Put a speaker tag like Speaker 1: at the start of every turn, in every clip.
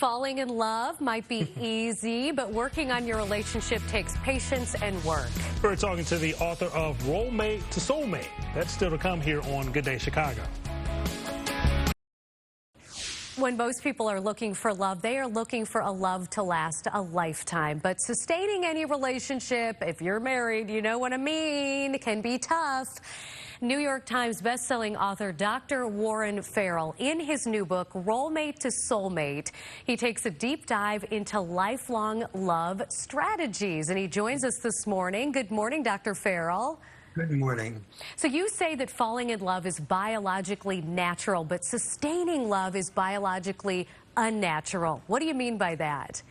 Speaker 1: Falling in love might be easy, but working on your relationship takes patience and work.
Speaker 2: We're talking to the author of Roommate to Soulmate. That's still to come here on Good Day Chicago.
Speaker 1: When most people are looking for love, they are looking for a love to last a lifetime. But sustaining any relationship, if you're married, you know what I mean, can be tough. New York Times bestselling author Dr. Warren Farrell, in his new book, Roommate to Soulmate, he takes a deep dive into lifelong love strategies. And he joins us this morning. Good morning, Dr. Farrell.
Speaker 3: Good morning.
Speaker 1: So you say that falling in love is biologically natural, but sustaining love is biologically unnatural. What do you mean by that?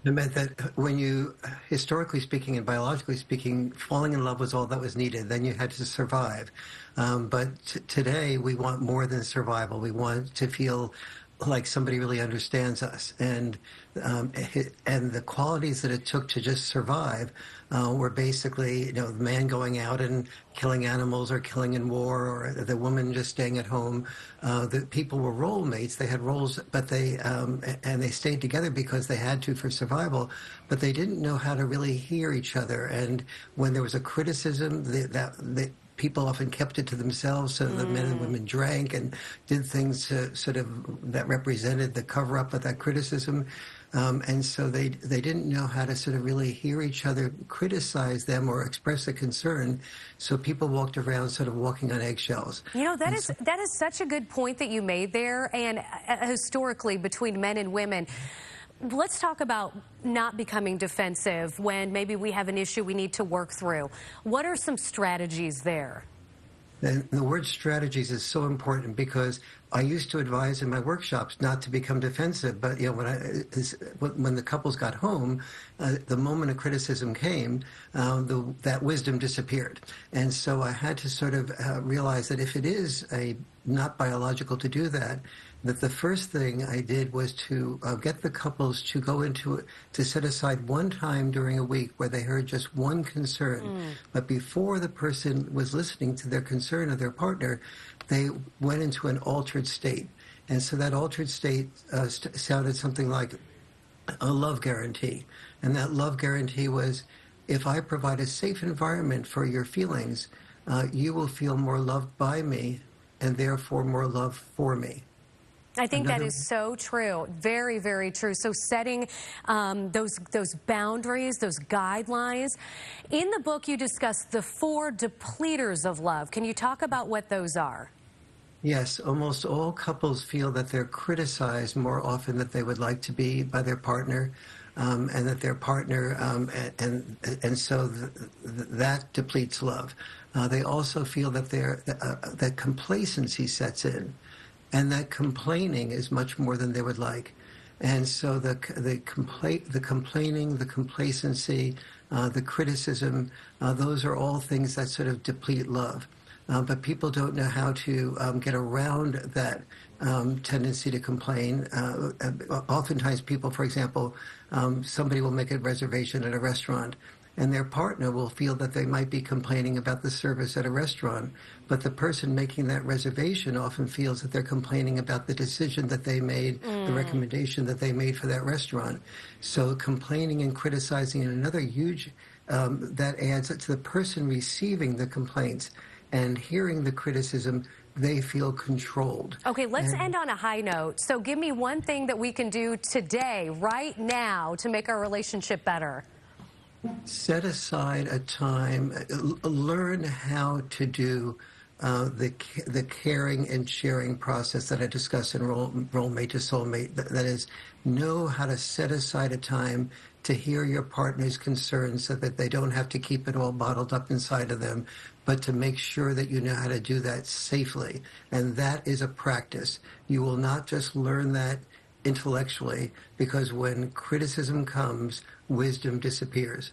Speaker 3: I meant that when you, historically speaking and biologically speaking, falling in love was all that was needed. Then you had to survive. But today we want more than survival. We want to feel like somebody really understands us, and the qualities that it took to just survive were basically, the man going out and killing animals or killing in war, or the woman just staying at home. The people were role mates. They had roles, but they stayed together because they had to for survival. But they didn't know how to really hear each other. And when there was a criticism, people often kept it to themselves, so the men and women drank and did things to sort of that represented the cover-up of that criticism. And so they didn't know how to sort of really hear each other, criticize them, or express a concern. So people walked around sort of walking on eggshells.
Speaker 1: You know, that is such a good point that you made there. And historically, between men and women, let's talk about not becoming defensive when maybe we have an issue we need to work through. What are some strategies there?
Speaker 3: And the word strategies is so important, because I used to advise in my workshops not to become defensive. But when the couples got home, the moment a criticism came, that wisdom disappeared. And so I had to sort of realize that if it is not biological to do that, that the first thing I did was to get the couples to go into it, to set aside one time during a week where they heard just one concern. But before the person was listening to their concern of their partner, they went into an altered state. And so that altered state sounded something like a love guarantee. And that love guarantee was, if I provide a safe environment for your feelings, you will feel more loved by me and therefore more love for me.
Speaker 1: I think that is so true. Very, very true. So setting those boundaries, those guidelines. In the book, you discuss the 4 depleters of love. Can you talk about what those are?
Speaker 3: Yes, almost all couples feel that they're criticized more often than they would like to be by their partner, and that their partner, and so that depletes love. They also feel that that complacency sets in. And that complaining is much more than they would like. And so the complaining, the complacency, the criticism, those are all things that sort of deplete love. But people don't know how to get around that tendency to complain. Oftentimes people, for example, somebody will make a reservation at a restaurant, and their partner will feel that they might be complaining about the service at a restaurant, but the person making that reservation often feels that they're complaining about the decision that they made, the recommendation that they made for that restaurant. So complaining and criticizing is another huge, that adds to the person receiving the complaints and hearing the criticism. They feel controlled.
Speaker 1: Okay, let's end on a high note. So give me one thing that we can do today, right now, to make our relationship better.
Speaker 3: Set aside a time, learn how to do the caring and sharing process that I discuss in Roommate to Soulmate. That is, know how to set aside a time to hear your partner's concerns so that they don't have to keep it all bottled up inside of them, but to make sure that you know how to do that safely. And that is a practice. You will not just learn that intellectually, because when criticism comes, wisdom disappears.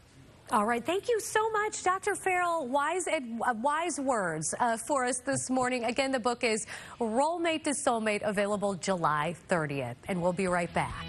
Speaker 1: All right. Thank you so much, Dr. Farrell. Wise words for us this morning. Again, the book is Roommate to Soulmate, available July 30th. And we'll be right back.